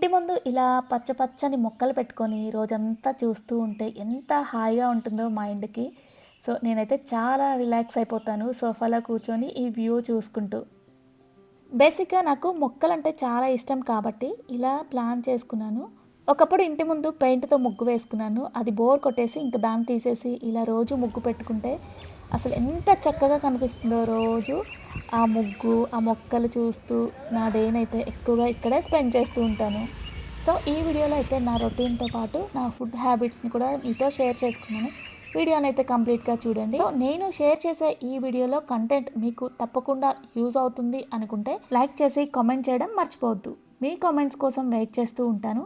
ఇంటి ముందు ఇలా పచ్చ పచ్చని మొక్కలు పెట్టుకొని రోజంతా చూస్తూ ఉంటే ఎంత హాయిగా ఉంటుందో మైండ్కి. సో నేనైతే చాలా రిలాక్స్ అయిపోతాను సోఫాలో కూర్చొని ఈ వ్యూ చూసుకుంటూ. బేసిక్గా నాకు మొక్కలంటే చాలా ఇష్టం కాబట్టి ఇలా ప్లాన్ చేసుకున్నాను. ఒకప్పుడు ఇంటి ముందు పెయింట్తో ముగ్గు వేసుకున్నాను, అది బోర్ కొట్టేసి ఇంక దాన్ని తీసేసి ఇలా రోజు ముగ్గు పెట్టుకుంటే అసలు ఎంత చక్కగా కనిపిస్తుందో రోజు ఆ ముగ్గు, ఆ మొక్కలు చూస్తూ నా డేనైతే ఎక్కువగా ఇక్కడే స్పెండ్ చేస్తూ ఉంటాను. సో ఈ వీడియోలో అయితే నా రొటీన్తో పాటు నా ఫుడ్ హ్యాబిట్స్ని కూడా మీతో షేర్ చేసుకున్నాను. వీడియోని అయితే కంప్లీట్గా చూడండి. సో నేను షేర్ చేసే ఈ వీడియోలో కంటెంట్ మీకు తప్పకుండా యూజ్ అవుతుంది అనుకుంటే లైక్ చేసి కామెంట్ చేయడం మర్చిపోవద్దు. మీ కామెంట్స్ కోసం వెయిట్ చేస్తూ ఉంటాను.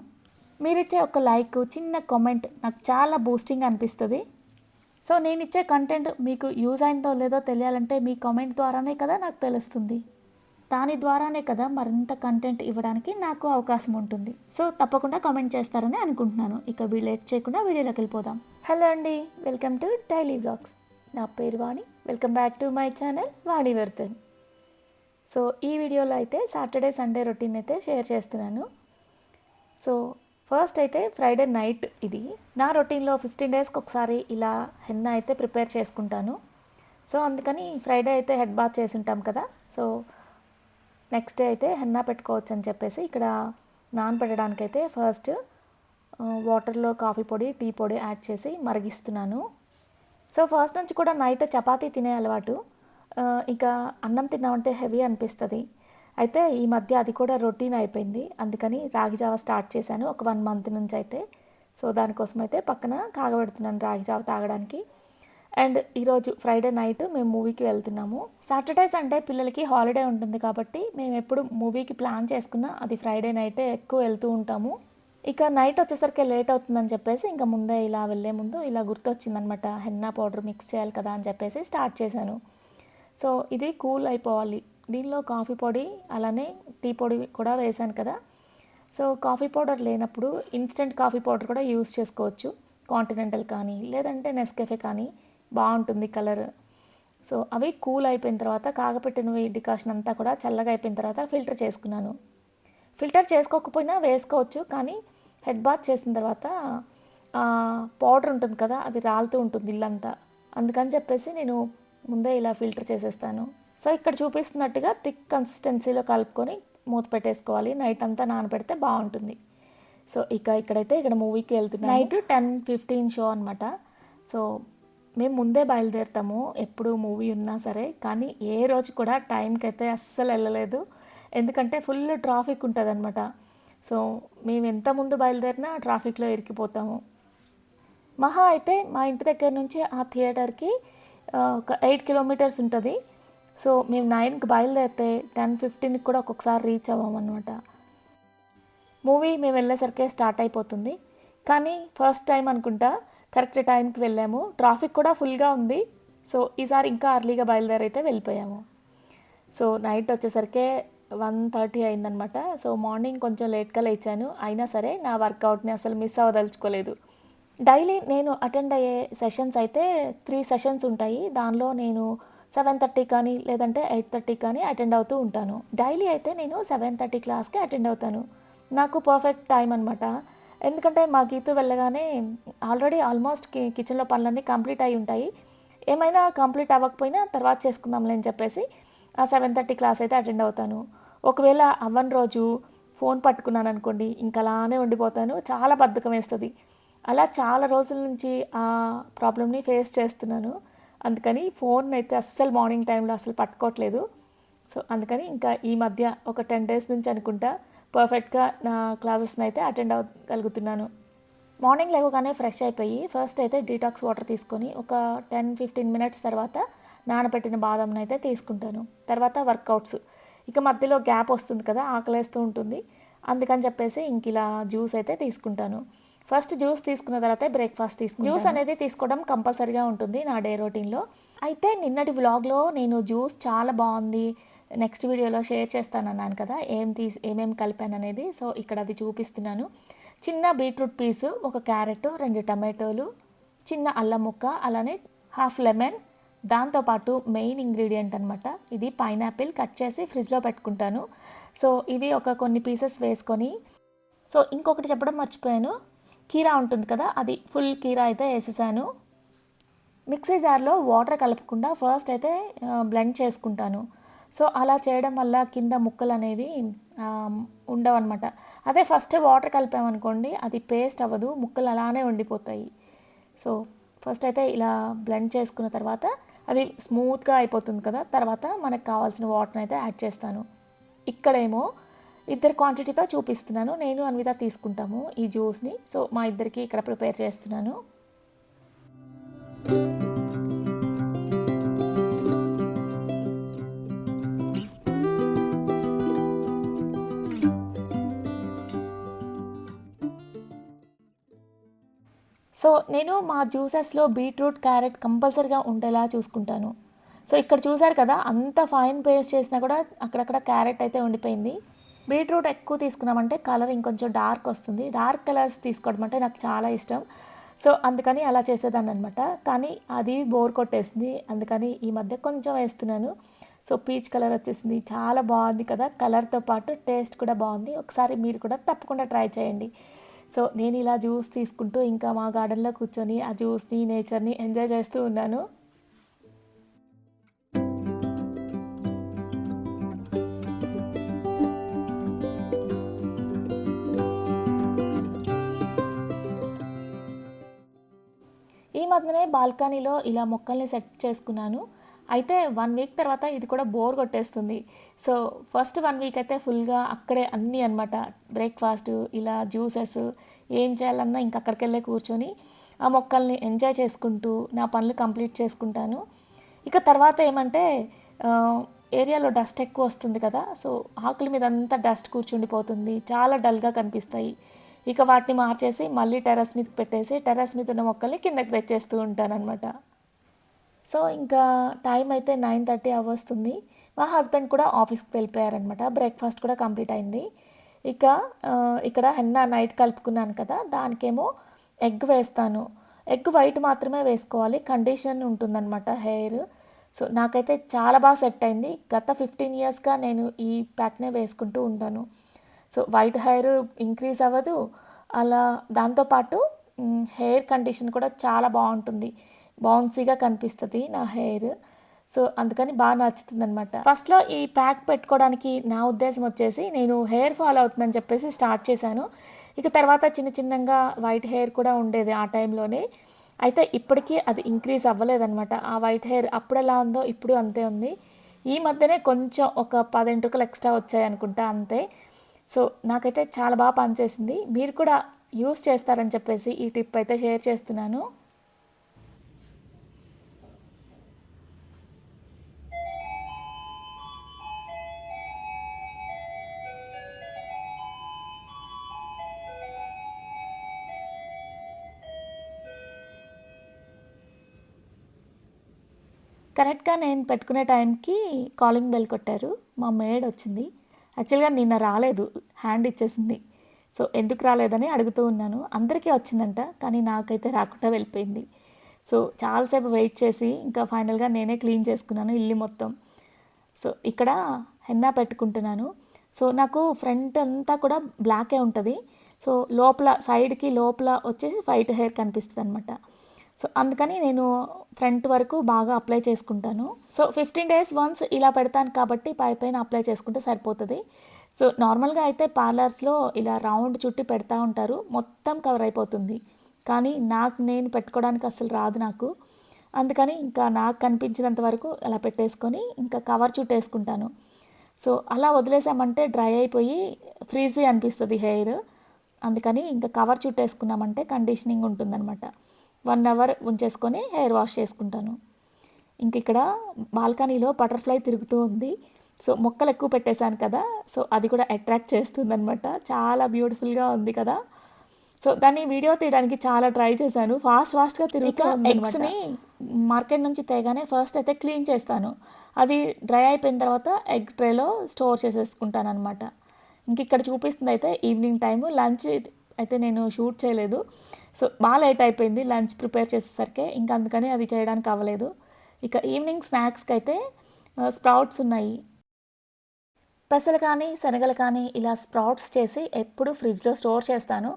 మీరిచ్చే ఒక లైక్, చిన్న కామెంట్ నాకు చాలా బూస్టింగ్ అనిపిస్తుంది. సో నేను ఇచ్చే కంటెంట్ మీకు యూజ్ అయిందో లేదో తెలియాలంటే మీ కామెంట్ ద్వారానే కదా నాకు తెలుస్తుంది. దాని ద్వారానే కదా మరింత కంటెంట్ ఇవ్వడానికి నాకు అవకాశం ఉంటుంది. సో తప్పకుండా కామెంట్ చేస్తారని అనుకుంటున్నాను. ఇక లేట్ చేయకుండా వీడియోలోకి వెళ్ళిపోదాం. హలో అండి, వెల్కమ్ టు డైలీ వ్లాగ్స్. నా పేరు Vani. Welcome back to my channel Vani Vardhan. So ఈ వీడియోలో అయితే సాటర్డే సండే రొటీన్ అయితే షేర్ చేస్తున్నాను. సో ఫస్ట్ అయితే ఫ్రైడే నైట్ ఇది నా రొటీన్లో 15 డేస్కి ఒకసారి ఇలా హెన్నా అయితే ప్రిపేర్ చేసుకుంటాను. సో అందుకని ఫ్రైడే అయితే హెడ్ బాత్ చేసి ఉంటాం కదా, సో నెక్స్ట్ డే అయితే హెన్నా పెట్టుకోవచ్చు అని చెప్పేసి ఇక్కడ నానబెట్టడానికైతే ఫస్ట్ వాటర్లో కాఫీ పొడి, టీ పొడి యాడ్ చేసి మరిగిస్తున్నాను. సో ఫస్ట్ నుంచి కూడా నైట్ చపాతీ తినే అలవాటు. ఇంకా అన్నం తిన్నామంటే హెవీ అనిపిస్తుంది. అయితే ఈ మధ్య అది కూడా రొటీన్ అయిపోయింది. అందుకని రాగి జావ స్టార్ట్ చేశాను ఒక 1 మంత్ నుంచి అయితే. సో దానికోసం అయితే పక్కన కాగబెడుతున్నాను రాగి జావ తాగడానికి. అండ్ ఈరోజు ఫ్రైడే నైట్ మేము మూవీకి వెళ్తున్నాము. సాటర్డే సండే పిల్లలకి హాలిడే ఉంటుంది కాబట్టి మేము ఎప్పుడు మూవీకి ప్లాన్ చేసుకున్నా అది ఫ్రైడే నైటే ఎక్కువ వెళ్తూ ఉంటాము. ఇక నైట్ వచ్చేసరికి లేట్ అవుతుందని చెప్పేసి ఇంకా ముందే ఇలా వెళ్ళే ముందు ఇలా గుర్తొచ్చిందనమాట, హెన్నా పౌడర్ మిక్స్ చేయాలి కదా అని చెప్పేసి స్టార్ట్ చేశాను. సో ఇది కూల్ అయిపోవాలి. దీనిలో కాఫీ పొడి అలానే టీ పొడి కూడా వేసాను కదా. సో కాఫీ పౌడర్ లేనప్పుడు ఇన్స్టెంట్ కాఫీ పౌడర్ కూడా యూస్ చేసుకోవచ్చు. కాంటినెంటల్ కానీ లేదంటే నెస్కెఫే కానీ బాగుంటుంది కలర్. సో అవి కూల్ అయిపోయిన తర్వాత కాగపెట్టినవి డికాషన్ అంతా కూడా చల్లగా అయిపోయిన తర్వాత ఫిల్టర్ చేసుకున్నాను. ఫిల్టర్ చేసుకోకపోయినా వేసుకోవచ్చు, కానీ హెడ్ బాత్ చేసిన తర్వాత పౌడర్ ఉంటుంది కదా అది రాలుతూ ఉంటుంది ఇల్లంతా. అందుకని చెప్పేసి నేను ముందే ఇలా ఫిల్టర్ చేసేస్తాను. సో ఇక్కడ చూపిస్తున్నట్టుగా థిక్ కన్సిస్టెన్సీలో కలుపుకొని మూత పెట్టేసుకోవాలి. నైట్ అంతా నానబెడితే బాగుంటుంది. సో ఇక్కడైతే మూవీకి వెళ్తున్నాం. నైట్ 10:15 షో అనమాట. సో మేము ముందే బయలుదేరుతాము ఎప్పుడు మూవీ ఉన్నా సరే, కానీ ఏ రోజు కూడా టైంకి అయితే అస్సలు వెళ్ళలేదు. ఎందుకంటే ఫుల్ ట్రాఫిక్ ఉంటుంది అనమాట. సో మేము ఎంత ముందు బయలుదేరినా ట్రాఫిక్లో ఇరికిపోతాము. మహా అయితే మా ఇంటి దగ్గర నుంచి ఆ థియేటర్కి ఒక 8 కిలోమీటర్స్ ఉంటుంది. సో మేము 9కి బయలుదేరితే 10:15కి కూడా ఒక్కొక్కసారి రీచ్ అవ్వమన్నమాట. మూవీ మేము వెళ్ళేసరికి స్టార్ట్ అయిపోతుంది. కానీ ఫస్ట్ టైం అనుకుంటా కరెక్ట్ టైంకి వెళ్ళాము. ట్రాఫిక్ కూడా ఫుల్గా ఉంది. సో ఈసారి ఇంకా అర్లీగా బయలుదేరైతే వెళ్ళిపోయాము. సో నైట్ వచ్చేసరికి 1:30 అయిందనమాట. సో మార్నింగ్ కొంచెం లేట్గా లేచాను. అయినా సరే నా వర్కౌట్ని అసలు మిస్ అవ్వదలుచుకోలేదు. డైలీ నేను అటెండ్ అయ్యే సెషన్స్ అయితే 3 సెషన్స్ ఉంటాయి. దానిలో నేను 7:30 కానీ లేదంటే 8:30 కానీ అటెండ్ అవుతూ ఉంటాను. డైలీ అయితే నేను 7:30 క్లాస్కి అటెండ్ అవుతాను. నాకు పర్ఫెక్ట్ టైం అనమాట. ఎందుకంటే మా గీతు వెళ్ళగానే ఆల్రెడీ ఆల్మోస్ట్ కిచెన్లో పనులన్నీ కంప్లీట్ అయి ఉంటాయి. ఏమైనా కంప్లీట్ అవ్వకపోయినా తర్వాత చేసుకుందాంలే అని చెప్పేసి ఆ 7:30 క్లాస్ అయితే అటెండ్ అవుతాను. ఒకవేళ అవ్వని రోజు ఫోన్ పట్టుకున్నాను అనుకోండి, ఇంకా అలానే ఉండిపోతాను. చాలా బద్ధకం వేస్తుంది. అలా చాలా రోజుల నుంచి ఆ ప్రాబ్లమ్ని ఫేస్ చేస్తున్నాను. అందుకని ఫోన్ అయితే అస్సలు మార్నింగ్ టైంలో అసలు పట్టుకోవట్లేదు. సో అందుకని ఇంకా ఈ మధ్య ఒక 10 డేస్ నుంచి అనుకుంటా పర్ఫెక్ట్గా నా క్లాసెస్ని అయితే అటెండ్ అవ్వగలుగుతున్నాను. మార్నింగ్ లేవగానే ఫ్రెష్ అయిపోయి ఫస్ట్ అయితే డీటాక్స్ వాటర్ తీసుకొని ఒక 10-15 మినిట్స్ తర్వాత నానబెట్టిన బాదంని అయితే తీసుకుంటాను. తర్వాత వర్కౌట్స్. ఇక మధ్యలో గ్యాప్ వస్తుంది కదా, ఆకలేస్తూ ఉంటుంది. అందుకని చెప్పేసి ఇంక ఇలా జ్యూస్ అయితే తీసుకుంటాను. ఫస్ట్ జ్యూస్ తీసుకున్న తర్వాత బ్రేక్ఫాస్ట్ తీసుకుంటాను. జ్యూస్ అనేది తీసుకోవడం కంపల్సరీగా ఉంటుంది నా డే రొటీన్లో. అయితే నిన్నటి వ్లాగ్లో నేను జ్యూస్ చాలా బాగుంది, నెక్స్ట్ వీడియోలో షేర్ చేస్తాను అన్నాను కదా, ఏమేమి కలిపాను అనేది. సో ఇక్కడ అది చూపిస్తున్నాను. చిన్న బీట్రూట్ పీసు, ఒక క్యారెట్, 2 టమాటోలు, చిన్న అల్లం ముక్క, అలానే హాఫ్ లెమన్, దాంతోపాటు మెయిన్ ఇంగ్రీడియంట్ అనమాట ఇది పైనాపిల్ కట్ చేసి ఫ్రిడ్జ్లో పెట్టుకుంటాను. సో ఇవి కొన్ని పీసెస్ వేసుకొని సో ఇంకొకటి చెప్పడం మర్చిపోయాను, కీరా ఉంటుంది కదా, అది ఫుల్ కీరా అయితే వేసేసాను. మిక్సీ జార్లో వాటర్ కలపకుండా ఫస్ట్ అయితే బ్లెండ్ చేసుకుంటాను. సో అలా చేయడం వల్ల కింద ముక్కలు అనేవి ఉండవన్నమాట. అదే ఫస్ట్ వాటర్ కలిపామనుకోండి అది పేస్ట్ అవ్వదు, ముక్కలు అలానే ఉండిపోతాయి. సో ఫస్ట్ అయితే ఇలా బ్లెండ్ చేసుకున్న తర్వాత అది స్మూత్గా అయిపోతుంది కదా, తర్వాత మనకు కావాల్సిన వాటర్ని అయితే యాడ్ చేస్తాను. ఇక్కడేమో ఇద్దరు క్వాంటిటీతో చూపిస్తున్నాను, నేను అన్విత తీసుకుంటాము ఈ జ్యూస్ని. సో మా ఇద్దరికి ఇక్కడ ప్రిపేర్ చేస్తున్నాను. సో నేను మా జ్యూసెస్లో బీట్రూట్, క్యారెట్ కంపల్సరీగా ఉండేలా చూసుకుంటాను. సో ఇక్కడ చూసారు కదా, అంత ఫైన్ పేస్ట్ చేసినా కూడా అక్కడక్కడ క్యారెట్ అయితే ఉండిపోయింది. బీట్రూట్ ఎక్కువ తీసుకున్నామంటే కలర్ ఇంకొంచెం డార్క్ వస్తుంది. డార్క్ కలర్స్ తీసుకోవడం అంటే నాకు చాలా ఇష్టం. సో అందుకని అలా చేసేదాన్ని అనమాట. కానీ అది బోర్ కొట్టేసింది, అందుకని ఈ మధ్య కొంచెం వేస్తున్నాను. సో పీచ్ కలర్ వచ్చేసింది, చాలా బాగుంది కదా, కలర్తో పాటు టేస్ట్ కూడా బాగుంది. ఒకసారి మీరు కూడా తప్పకుండా ట్రై చేయండి. సో నేను ఇలా జ్యూస్ తీసుకుంటూ ఇంకా మా గార్డెన్లో కూర్చొని ఆ జ్యూస్ని, నేచర్ని ఎంజాయ్ చేస్తూ ఉన్నాను. ఈ మధ్యనే బాల్కనీలో ఇలా మొక్కల్ని సెట్ చేసుకున్నాను. అయితే 1 వీక్ తర్వాత ఇది కూడా బోర్ కొట్టేస్తుంది. సో ఫస్ట్ 1 వీక్ అయితే ఫుల్గా అక్కడే అన్నీ అనమాట, బ్రేక్ఫాస్ట్, ఇలా జ్యూసెస్, ఏం చేయాలన్నా ఇంక అక్కడికి వెళ్ళే కూర్చొని ఆ మొక్కల్ని ఎంజాయ్ చేసుకుంటూ నా పనులు కంప్లీట్ చేసుకుంటాను. ఇక తర్వాత ఏమంటే ఏరియాలో డస్ట్ ఎక్కువ వస్తుంది కదా, సో ఆకుల మీద అంతా డస్ట్ కూర్చుండిపోతుంది, చాలా డల్గా కనిపిస్తాయి. ఇక వాటిని మార్చేసి మళ్ళీ టెర్రస్ మీద పెట్టేసి టెర్రస్ మీద ఉన్న మొక్కల్ని కిందకి తెచ్చేస్తూ ఉంటానన్నమాట. సో ఇంకా టైం అయితే 9:30 అవ్వస్తుంది. మా హస్బెండ్ కూడా ఆఫీస్కి వెళ్ళిపోయారనమాట. బ్రేక్ఫాస్ట్ కూడా కంప్లీట్ అయింది. ఇక ఇక్కడ హెన్నా నైట్ కలుపుకున్నాను కదా, దానికేమో ఎగ్ వేస్తాను. ఎగ్ వైట్ మాత్రమే వేసుకోవాలి, కండిషన్ ఉంటుందన్నమాట హెయిర్. సో నాకైతే చాలా బాగా సెట్ అయింది. గత 15 ఇయర్స్గా నేను ఈ ప్యాక్నే వేసుకుంటూ ఉంటాను. సో వైట్ హెయిర్ ఇంక్రీజ్ అవ్వదు, అలా దాంతోపాటు హెయిర్ కండిషన్ కూడా చాలా బాగుంటుంది, బౌన్సీగా కనిపిస్తుంది నా హెయిర్. సో అందుకని బాగా నచ్చుతుంది అనమాట. ఫస్ట్లో ఈ ప్యాక్ పెట్టుకోవడానికి నా ఉద్దేశం వచ్చేసి నేను హెయిర్ ఫాల్ అవుతుందని చెప్పేసి స్టార్ట్ చేశాను. ఇక తర్వాత చిన్న చిన్నగా వైట్ హెయిర్ కూడా ఉండేది ఆ టైంలోనే. అయితే ఇప్పటికీ అది ఇంక్రీజ్ అవ్వలేదన్నమాట. ఆ వైట్ హెయిర్ అప్పుడు ఎలా ఉందో ఇప్పుడు అంతే ఉంది. ఈ మధ్యనే కొంచెం ఒక 10 ఎంట్రుకలు ఎక్స్ట్రా వచ్చాయి అనుకుంటా, అంతే. సో నాకైతే చాలా బాగా పనిచేసింది. మీరు కూడా యూస్ చేస్తారని చెప్పేసి ఈ టిప్ అయితే షేర్ చేస్తున్నాను. కరెక్ట్గా నేను పెట్టుకునే టైంకి కాలింగ్ బెల్ కొట్టారు, మా మేడ్ వచ్చింది. యాక్చువల్గా నిన్న రాలేదు, హ్యాండ్ ఇచ్చేసింది. సో ఎందుకు రాలేదని అడుగుతూ ఉన్నాను. అందరికీ వచ్చిందంట, కానీ నాకైతే రాకుండా వెళ్ళిపోయింది. సో చాలాసేపు వెయిట్ చేసి ఇంకా ఫైనల్గా నేనే క్లీన్ చేసుకున్నాను ఇల్లు మొత్తం. సో ఇక్కడ హెన్నా పెట్టుకుంటున్నాను. సో నాకు ఫ్రంట్ అంతా కూడా బ్లాకే ఉంటుంది. సో లోపల సైడ్కి లోపల వచ్చేసి వైట్ హెయిర్ కనిపిస్తుంది అనమాట. సో అందుకని నేను ఫ్రంట్ వరకు బాగా అప్లై చేసుకుంటాను. సో 15 days వన్స్ ఇలా పెడతాను కాబట్టి పైన అప్లై చేసుకుంటే సరిపోతుంది. సో నార్మల్గా అయితే పార్లర్స్లో ఇలా రౌండ్ చుట్టి పెడతా ఉంటారు, మొత్తం కవర్ అయిపోతుంది. కానీ నేను పెట్టుకోవడానికి అసలు రాదు నాకు. అందుకని ఇంకా నాకు కనిపించినంత వరకు అలా పెట్టేసుకొని ఇంకా కవర్ చుట్టేసుకుంటాను. సో అలా వదిలేసామంటే డ్రై అయిపోయి ఫ్రీజీ అనిపిస్తుంది హెయిర్. అందుకని ఇంకా కవర్ చుట్టేసుకున్నామంటే కండిషనింగ్ ఉంటుందన్నమాట. 1 hour ఉంచేసుకొని హెయిర్ వాష్ చేసుకుంటాను. ఇంక ఇక్కడ బాల్కనీలో బటర్ఫ్లై తిరుగుతూ ఉంది. సో మొక్కలు ఎక్కువ పెట్టేశాను కదా, సో అది కూడా అట్రాక్ట్ చేస్తుందన్నమాట. చాలా బ్యూటిఫుల్గా ఉంది కదా. సో దాన్ని వీడియో తీయడానికి చాలా ట్రై చేశాను, ఫాస్ట్గా తిరుగుతూ ఉంది. ఎగ్స్ని మార్కెట్ నుంచి తేగానే ఫస్ట్ అయితే క్లీన్ చేస్తాను. అది డ్రై అయిపోయిన తర్వాత ఎగ్ ట్రేలో స్టోర్ చేసేసుకుంటాను అనమాట. ఇంక ఇక్కడ చూపిస్తుంది అయితే ఈవినింగ్ టైము. లంచ్ అయితే నేను షూట్ చేయలేదు, సో బాగా లేట్ అయిపోయింది లంచ్ ప్రిపేర్ చేసేసరికి, ఇంకా అందుకని అది చేయడానికి అవ్వలేదు. ఇక ఈవినింగ్ స్నాక్స్కి అయితే స్ప్రౌట్స్ ఉన్నాయి. పెసలు కానీ శనగలు కానీ ఇలా స్ప్రౌట్స్ చేసి ఎప్పుడు ఫ్రిడ్జ్లో స్టోర్ చేస్తాను.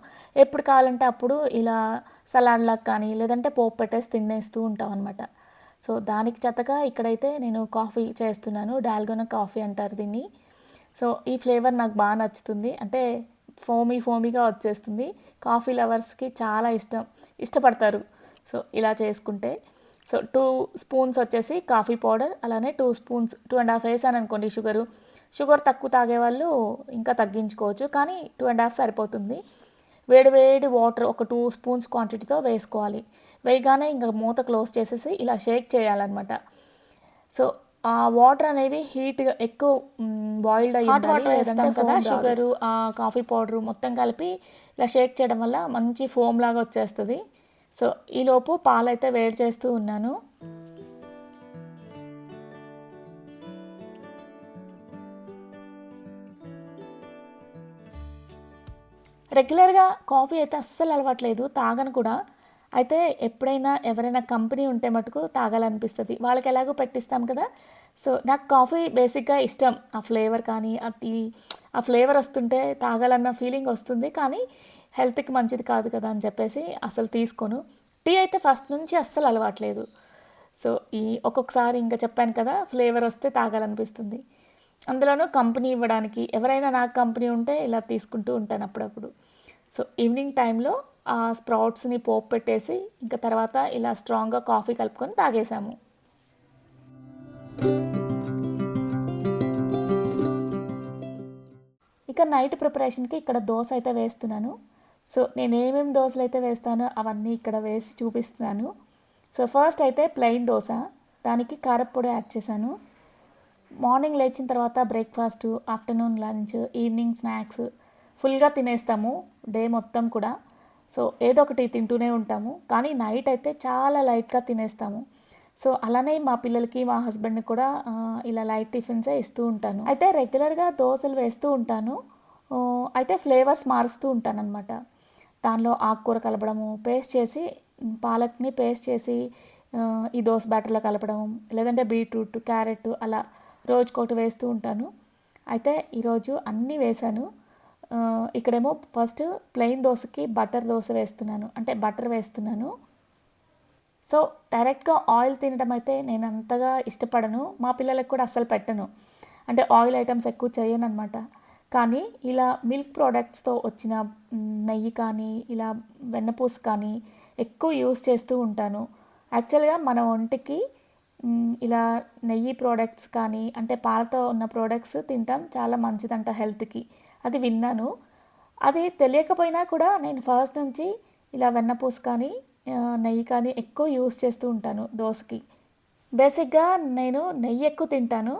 ఎప్పుడు కావాలంటే అప్పుడు ఇలా సలాడ్‌లాగా కానీ లేదంటే పోపు పెట్టేసి తినేస్తూ ఉంటాం అనమాట. సో, దానికి జతగా ఇక్కడైతే నేను కాఫీ చేస్తున్నాను. డాల్గోనా కాఫీ అంటారు దీన్ని. సో, ఈ ఫ్లేవర్ నాకు బాగా నచ్చుతుంది. అంటే ఫోమీగా వచ్చేస్తుంది. కాఫీ లవర్స్‌కి చాలా ఇష్టపడతారు. సో, ఇలా చేసుకుంటే. సో, 2 స్పూన్స్ వచ్చేసి కాఫీ పౌడర్, అలానే 2 స్పూన్స్ 2 ½ వేసాననుకోండి షుగర్ తక్కువ తాగేవాళ్ళు ఇంకా తగ్గించుకోవచ్చు. కానీ 2 ½ సరిపోతుంది. వేడి వేడి వాటర్ ఒక 2 స్పూన్స్ క్వాంటిటీతో వేసుకోవాలి. వేయగానే ఇంకా మూత క్లోజ్ చేసేసి ఇలా షేక్ చేయాలన్నమాట. సో, ఆ వాటర్ అనేవి హీట్‌గా ఎక్కువ బాయిల్డ్ అయ్యి ఉండాలి. వాటర్ వేస్తాం కదా, షుగరు, కాఫీ పౌడరు మొత్తం కలిపి ఇలా షేక్ చేయడం వల్ల మంచి ఫోమ్ లాగా వచ్చేస్తుంది. సో, ఈలోపు పాలైతే వేడి చేస్తూ ఉన్నాను. రెగ్యులర్‌గా కాఫీ అయితే అస్సలు అలవాట్లేదు, తాగను కూడా. అయితే ఎప్పుడైనా ఎవరైనా కంపెనీ ఉంటే మటుకు తాగాలనిపిస్తుంది. వాళ్ళకి ఎలాగో పెట్టిస్తాం కదా. సో, నాకు కాఫీ బేసిక్‌గా ఇష్టం. ఆ ఫ్లేవర్ కానీ ఆ ఫ్లేవర్ వస్తుంటే తాగాలన్న ఫీలింగ్ వస్తుంది. కానీ హెల్త్‌కి మంచిది కాదు కదా అని చెప్పేసి అసలు తీసుకోను. టీ అయితే ఫస్ట్ నుంచి అస్సలు అలవాట్లేదు. సో, ఒక్కొక్కసారి ఇంకా చెప్పాను కదా, ఫ్లేవర్ వస్తే తాగాలనిపిస్తుంది. అందులోనూ కంపెనీ ఇవ్వడానికి ఎవరైనా నాకు కంపెనీ ఉంటే ఇలా తీసుకుంటూ ఉంటాను అప్పుడప్పుడు. సో, ఈవినింగ్ టైంలో ఆ స్ప్రౌట్స్ని పోపు పెట్టేసి ఇంకా తర్వాత ఇలా స్ట్రాంగ్గా కాఫీ కలుపుకొని తాగేసాము. ఇక నైట్ ప్రిపరేషన్కి ఇక్కడ దోశ అయితే వేస్తున్నాను. సో, నేను ఏమేమి దోశలు అయితే వేస్తానో అవన్నీ ఇక్కడ వేసి చూపిస్తున్నాను. సో, ఫస్ట్ అయితే ప్లెయిన్ దోశ, దానికి కారప్పొడి యాడ్ చేశాను. మార్నింగ్ లేచిన తర్వాత breakfast, afternoon lunch, evening snacks ఫుల్గా తినేస్తాము డే మొత్తం కూడా. సో, ఏదో ఒకటి తింటూనే ఉంటాము. కానీ నైట్ అయితే చాలా లైట్గా తినేస్తాము. సో, అలానే మా పిల్లలకి మా హస్బెండ్ని కూడా ఇలా లైట్ టిఫిన్సే ఇస్తూ ఉంటాను. అయితే రెగ్యులర్గా దోశలు వేస్తూ ఉంటాను. అయితే ఫ్లేవర్స్ మారుస్తూ ఉంటానన్నమాట. దానిలో ఆకుకూర కలపడము, పేస్ట్ చేసి పాలక్ని పేస్ట్ చేసి ఈ దోశ బ్యాటర్లో కలపడం, లేదంటే బీట్రూట్, క్యారెట్ అలా రోజుకొకటి వేస్తూ ఉంటాను. అయితే ఈరోజు అన్నీ వేశాను. ఇక్కడేమో ఫస్ట్ ప్లెయిన్ దోశకి బటర్ దోశ వేస్తున్నాను, అంటే బటర్ వేస్తున్నాను. సో, డైరెక్ట్గా ఆయిల్ తినడం అయితే నేను అంతగా ఇష్టపడను. మా పిల్లలకు కూడా అస్సలు పెట్టను. అంటే ఆయిల్ ఐటమ్స్ ఎక్కువ చేయను అనమాట. కానీ ఇలా మిల్క్ ప్రోడక్ట్స్తో వచ్చిన నెయ్యి కానీ ఇలా వెన్నపూస కానీ ఎక్కువ యూస్ చేస్తూ ఉంటాను. యాక్చువల్గా మన ఒంటికి ఇలా నెయ్యి ప్రోడక్ట్స్ కానీ అంటే పాలతో ఉన్న ప్రోడక్ట్స్ తింటాం చాలా మంచిదంట హెల్త్కి, అది విన్నాను. అది తెలియకపోయినా కూడా నేను ఫస్ట్ నుంచి ఇలా వెన్నపూస కానీ నెయ్యి కానీ ఎక్కువ యూస్ చేస్తూ ఉంటాను దోశకి. బేసిక్గా నేను నెయ్యి ఎక్కువ తింటాను.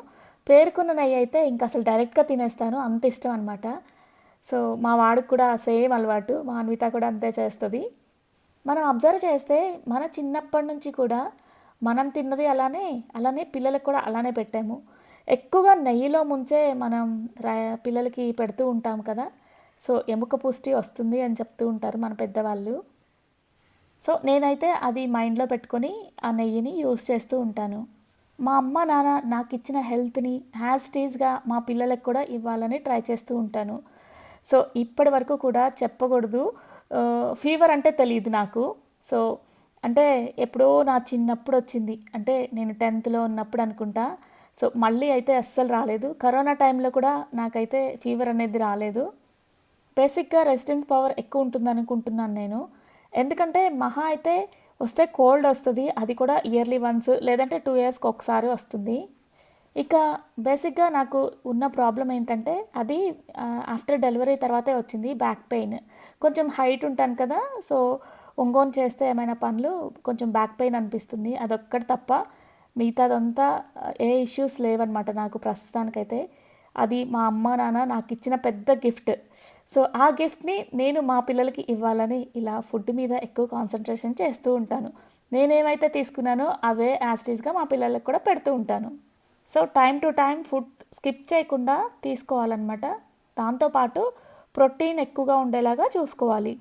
పేరుకున్న నెయ్యి అయితే ఇంక అసలు డైరెక్ట్గా తినేస్తాను, అంత ఇష్టం అనమాట. సో, మా వాడికి కూడా సేమ్ అలవాటు, మా అన్విత కూడా అంతే చేస్తుంది. మనం అబ్జర్వ్ చేస్తే మన చిన్నప్పటి నుంచి కూడా మనం తిన్నది అలానే పిల్లలకు కూడా అలానే పెట్టాము. ఎక్కువగా నెయ్యిలో ముంచే మనం పిల్లలకి పెడుతూ ఉంటాం కదా. సో, ఎముక పుష్టి వస్తుంది అని చెప్తూ ఉంటారు మన పెద్దవాళ్ళు. సో, నేనైతే అది మైండ్లో పెట్టుకొని ఆ నెయ్యిని యూస్ చేస్తూ ఉంటాను. మా అమ్మ నాన్న నాకు ఇచ్చిన హెల్త్ని యాజ్ ఇట్ ఈజ్గా మా పిల్లలకు కూడా ఇవ్వాలని ట్రై చేస్తూ ఉంటాను. సో, ఇప్పటి వరకు కూడా చెప్పకూడదు, ఫీవర్ అంటే తెలియదు నాకు. సో, అంటే ఎప్పుడో నా చిన్నప్పుడు వచ్చింది, అంటే నేను 10th ఉన్నప్పుడు అనుకుంటా. సో, మళ్ళీ అయితే అస్సలు రాలేదు. కరోనా టైంలో కూడా నాకైతే ఫీవర్ అనేది రాలేదు. బేసిక్గా రెసిస్టెన్స్ పవర్ ఎక్కువ ఉంటుంది అనుకుంటున్నాను నేను. ఎందుకంటే మహా అయితే వస్తే కోల్డ్ వస్తుంది, అది కూడా ఇయర్లీ వన్స్ లేదంటే 2 ఇయర్స్కి ఒకసారి వస్తుంది. ఇక బేసిక్గా నాకు ఉన్న ప్రాబ్లం ఏంటంటే అది ఆఫ్టర్ డెలివరీ తర్వాతే వచ్చింది, బ్యాక్ పెయిన్. కొంచెం హైట్ ఉంటాను కదా, సో ఒంగోని చేస్తే ఏమైనా పనులు కొంచెం బ్యాక్ పెయిన్ అనిపిస్తుంది, అదొక్కటి తప్ప మిగతాదంతా ఏ ఇష్యూస్ లేవన్నమాట నాకు ప్రస్తుతానికైతే. అది మా అమ్మ నాన్న నాకు ఇచ్చిన పెద్ద గిఫ్ట్. సో, ఆ గిఫ్ట్ని నేను మా పిల్లలకి ఇవ్వాలని ఇలా ఫుడ్ మీద ఎక్కువ కాన్సన్ట్రేషన్ చేస్తూ ఉంటాను. నేనేమైతే తీసుకున్నానో అవే యాస్టీస్గా మా పిల్లలకు కూడా పెడుతూ ఉంటాను. So, time to time food skip చేయకుండా తీసుకోవాలన్నమాట. దాంతోపాటు ప్రోటీన్ ఎక్కువగా ఉండేలాగా చూసుకోవాలి.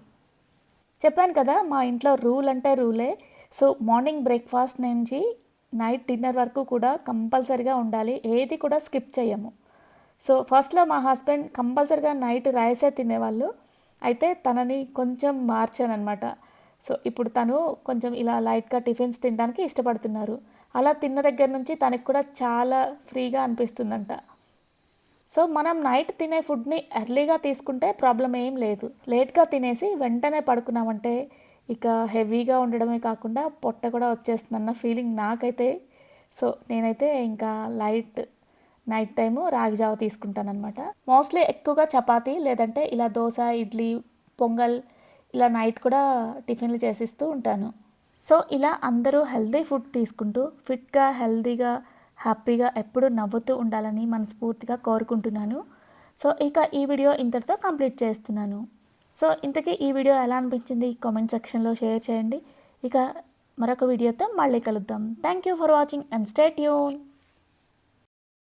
చెప్పాను కదా, మా ఇంట్లో రూల్ అంటే రూలే. సో, మార్నింగ్ బ్రేక్ఫాస్ట్ నుంచి నైట్ డిన్నర్ వరకు కూడా కంపల్సరీగా ఉండాలి, ఏది కూడా స్కిప్ చేయము. సో ఫస్ట్లో మా హస్బెండ్ కంపల్సరిగా నైట్ రైసే తినేవాళ్ళు. అయితే తనని కొంచెం మార్చాననమాట. సో ఇప్పుడు తను కొంచెం ఇలా లైట్గా టిఫిన్స్ తినడానికి ఇష్టపడుతున్నారు. అలా తిన్న దగ్గర నుంచి తనకి కూడా చాలా ఫ్రీగా అనిపిస్తుందంట. సో మనం నైట్ తినే ఫుడ్ని ఎర్లీగా తీసుకుంటే ప్రాబ్లం ఏం లేదు. లేట్గా తినేసి వెంటనే పడుకున్నామంటే ఇక హెవీగా ఉండడమే కాకుండా పొట్ట కూడా వచ్చేస్తుందన్న ఫీలింగ్ నాకైతే. సో నేనైతే ఇంకా నైట్ టైము రాగి జావ తీసుకుంటానమాట. మోస్ట్లీ ఎక్కువగా చపాతీ లేదంటే ఇలా దోశ, ఇడ్లీ, పొంగల్ ఇలా నైట్ కూడా టిఫిన్లు చేసిస్తూ ఉంటాను. సో ఇలా అందరూ హెల్తీ ఫుడ్ తీసుకుంటూ ఫిట్గా, హెల్తీగా, హ్యాపీగా ఎప్పుడూ నవ్వుతూ ఉండాలని మనస్ఫూర్తిగా కోరుకుంటున్నాను. సో ఇక ఈ వీడియో ఇంతటితో కంప్లీట్ చేస్తున్నాను. సో ఇంతకీ ఈ వీడియో ఎలా అనిపించింది కామెంట్ సెక్షన్లో షేర్ చేయండి. ఇక మరొక వీడియోతో మళ్ళీ కలుద్దాం. Thank you for watching and stay tune.